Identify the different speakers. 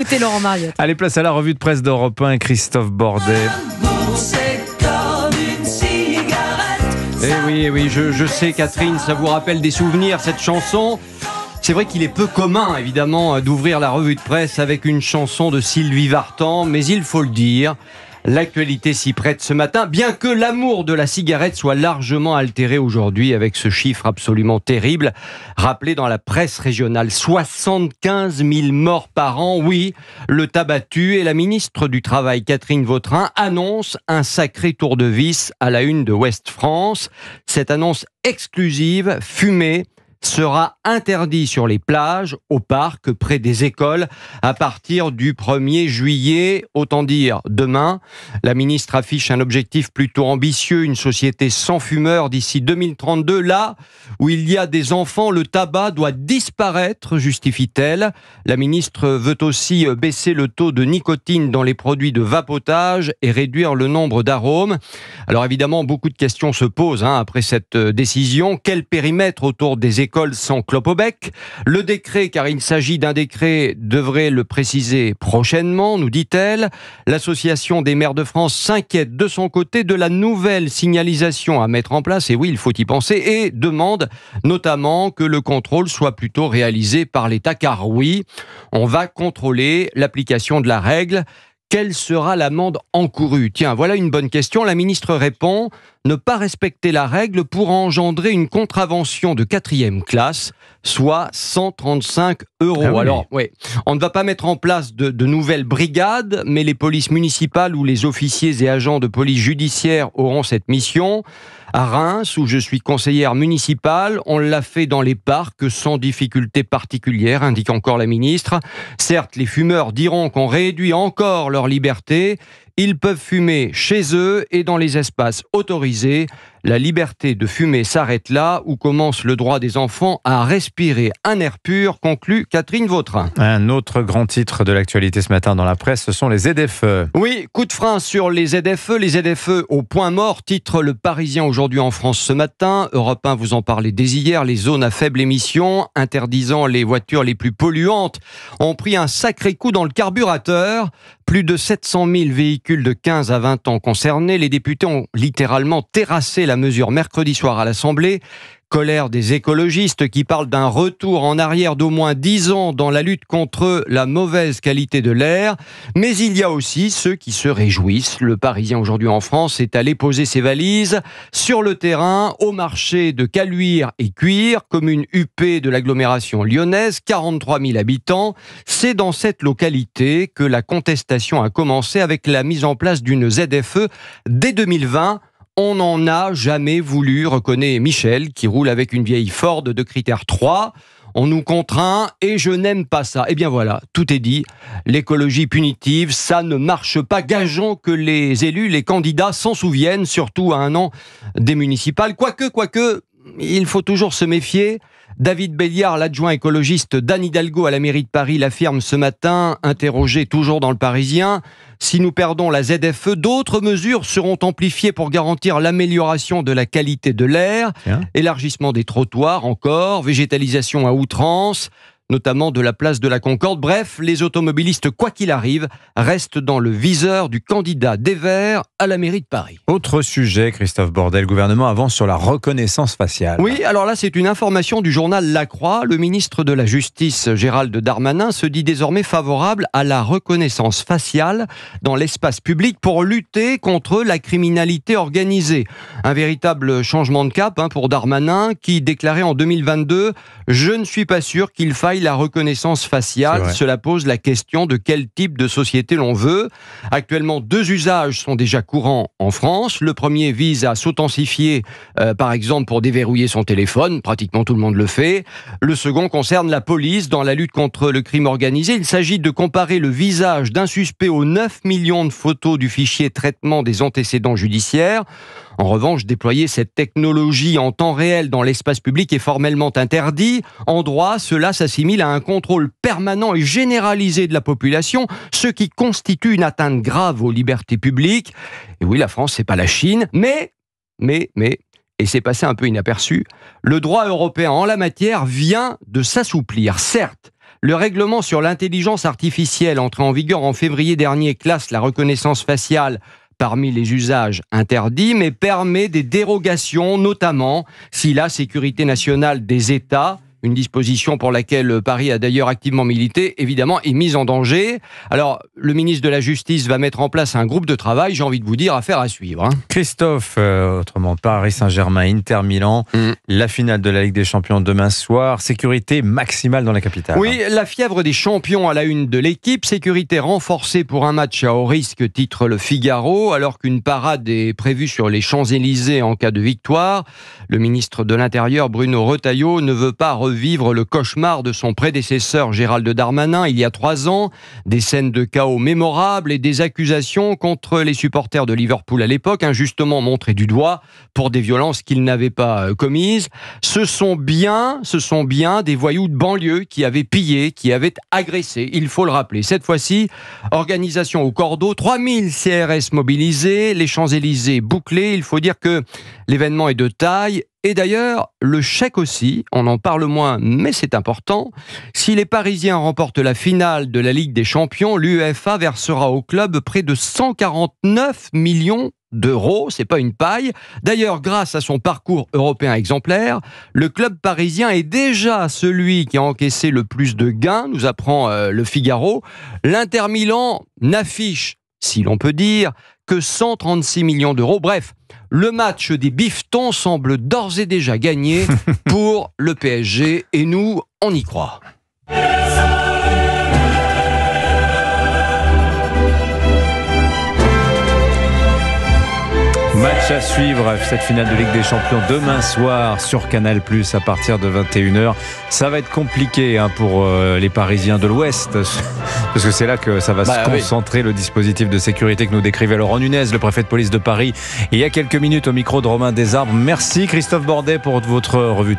Speaker 1: C'était Laurent Mariotte.
Speaker 2: Allez, place à la revue de presse d'Europe 1, Christophe Bordet.
Speaker 3: Eh oui, je sais Catherine, ça vous rappelle des souvenirs cette chanson. C'est vrai qu'il est peu commun évidemment d'ouvrir la revue de presse avec une chanson de Sylvie Vartan, mais il faut le dire, l'actualité s'y prête ce matin, bien que l'amour de la cigarette soit largement altéré aujourd'hui avec ce chiffre absolument terrible, rappelé dans la presse régionale. 75 000 morts par an, oui, le tabac tue, et la ministre du Travail, Catherine Vautrin, annonce un sacré tour de vis à la une de Ouest France. Cette annonce exclusive, fumer, sera interdit sur les plages, au parc, près des écoles, à partir du 1er juillet, autant dire demain. La ministre affiche un objectif plutôt ambitieux, une société sans fumeurs d'ici 2032. Là où il y a des enfants, le tabac doit disparaître, justifie-t-elle. La ministre veut aussi baisser le taux de nicotine dans les produits de vapotage et réduire le nombre d'arômes. Alors évidemment, beaucoup de questions se posent après cette décision. Quel périmètre autour des écoles sans clope au bec? Le décret, car il s'agit d'un décret, devrait le préciser prochainement, nous dit-elle. L'Association des maires de France s'inquiète de son côté de la nouvelle signalisation à mettre en place, et oui, il faut y penser, et demande notamment que le contrôle soit plutôt réalisé par l'État, car oui, on va contrôler l'application de la règle. Quelle sera l'amende encourue? Tiens, voilà une bonne question. La ministre répond: ne pas respecter la règle pourra engendrer une contravention de 4e classe, soit 135 €.
Speaker 2: Ah oui.
Speaker 3: Alors, oui, on ne va pas mettre en place de nouvelles brigades, mais les polices municipales ou les officiers et agents de police judiciaire auront cette mission. À Reims, où je suis conseillère municipale, on l'a fait dans les parcs sans difficulté particulière, indique encore la ministre. Certes, les fumeurs diront qu'on réduit encore leur liberté. Ils peuvent fumer chez eux et dans les espaces autorisés. La liberté de fumer s'arrête là où commence le droit des enfants à respirer un air pur, conclut Catherine Vautrin.
Speaker 2: Un autre grand titre de l'actualité ce matin dans la presse, ce sont les ZFE.
Speaker 3: Oui, coup de frein sur les ZFE. Les ZFE au point mort, titre Le Parisien aujourd'hui en France ce matin. Europe 1 vous en parlait dès hier. Les zones à faible émission, interdisant les voitures les plus polluantes, ont pris un sacré coup dans le carburateur. Plus de 700 000 véhicules de 15 à 20 ans concernés. Les députés ont littéralement terrassé la mesure mercredi soir à l'Assemblée. Colère des écologistes qui parlent d'un retour en arrière d'au moins 10 ans dans la lutte contre la mauvaise qualité de l'air. Mais il y a aussi ceux qui se réjouissent. Le Parisien aujourd'hui en France est allé poser ses valises sur le terrain au marché de Caluire et Cuire, commune huppée de l'agglomération lyonnaise, 43 000 habitants. C'est dans cette localité que la contestation a commencé avec la mise en place d'une ZFE dès 2020. On n'en a jamais voulu, reconnaît Michel, qui roule avec une vieille Ford de critère 3. On nous contraint et je n'aime pas ça. Eh bien voilà, tout est dit. L'écologie punitive, ça ne marche pas. Gageons que les élus, les candidats s'en souviennent, surtout à un an des municipales. Quoique, il faut toujours se méfier. David Béliard, l'adjoint écologiste d'Anne Hidalgo à la mairie de Paris, l'affirme ce matin, interrogé toujours dans Le Parisien. Si nous perdons la ZFE, d'autres mesures seront amplifiées pour garantir l'amélioration de la qualité de l'air. Élargissement des trottoirs encore, végétalisation à outrance, notamment de la place de la Concorde. Bref, les automobilistes, quoi qu'il arrive, restent dans le viseur du candidat des Verts à la mairie de Paris.
Speaker 2: Autre sujet, Christophe Bordet, le gouvernement avance sur la reconnaissance faciale.
Speaker 3: Oui, alors là, c'est une information du journal La Croix. Le ministre de la Justice, Gérald Darmanin, se dit désormais favorable à la reconnaissance faciale dans l'espace public pour lutter contre la criminalité organisée. Un véritable changement de cap pour Darmanin, qui déclarait en 2022 « Je ne suis pas sûr qu'il faille la reconnaissance faciale. Cela pose la question de quel type de société l'on veut. » Actuellement, 2 usages sont déjà courants en France. Le premier vise à s'authentifier, par exemple pour déverrouiller son téléphone. Pratiquement tout le monde le fait. Le second concerne la police dans la lutte contre le crime organisé. Il s'agit de comparer le visage d'un suspect aux 9 millions de photos du fichier traitement des antécédents judiciaires. En revanche, déployer cette technologie en temps réel dans l'espace public est formellement interdit. En droit, cela s'assimile à un contrôle permanent et généralisé de la population, ce qui constitue une atteinte grave aux libertés publiques. Et oui, la France, c'est pas la Chine, mais, et c'est passé un peu inaperçu, le droit européen en la matière vient de s'assouplir. Certes, Le règlement sur l'intelligence artificielle, entré en vigueur en février dernier, classe la reconnaissance faciale parmi les usages interdits, mais permet des dérogations, notamment si la sécurité nationale des États, une disposition pour laquelle Paris a d'ailleurs activement milité, évidemment, est mise en danger. Alors, le ministre de la Justice va mettre en place un groupe de travail, j'ai envie de vous dire, affaire à suivre.
Speaker 2: Christophe, autrement Paris Saint-Germain, Inter Milan, la finale de la Ligue des Champions demain soir, sécurité maximale dans la capitale.
Speaker 3: Oui, la fièvre des champions à la une de l'équipe, sécurité renforcée pour un match à haut risque, titre Le Figaro, alors qu'une parade est prévue sur les Champs-Élysées en cas de victoire. Le ministre de l'Intérieur, Bruno Retailleau, ne veut pas revivre le cauchemar de son prédécesseur Gérald Darmanin il y a 3 ans, des scènes de chaos mémorables et des accusations contre les supporters de Liverpool à l'époque, injustement montrés du doigt pour des violences qu'ils n'avaient pas commises. Ce sont bien des voyous de banlieue qui avaient pillé, qui avaient agressé, il faut le rappeler. Cette fois-ci, organisation au cordeau, 3000 CRS mobilisés, les Champs-Élysées bouclés. Il faut dire que l'événement est de taille. Et d'ailleurs, le chèque aussi, on en parle moins, mais c'est important. Si les Parisiens remportent la finale de la Ligue des Champions, l'UEFA versera au club près de 149 millions d'euros, c'est pas une paille. D'ailleurs, grâce à son parcours européen exemplaire, le club parisien est déjà celui qui a encaissé le plus de gains, nous apprend Le Figaro. L'Inter Milan n'affiche, si l'on peut dire, que 136 millions d'euros. Bref, le match des bifetons semble d'ores et déjà gagné pour le PSG et nous, on y croit.
Speaker 2: Match à suivre, cette finale de Ligue des Champions demain soir sur Canal+ à partir de 21h. Ça va être compliqué pour les Parisiens de l'Ouest, parce que c'est là que ça va se concentrer, le dispositif de sécurité que nous décrivait Laurent Nunez, le préfet de police de Paris, il y a quelques minutes au micro de Romain Desarbres. Merci Christophe Bordet pour votre revue de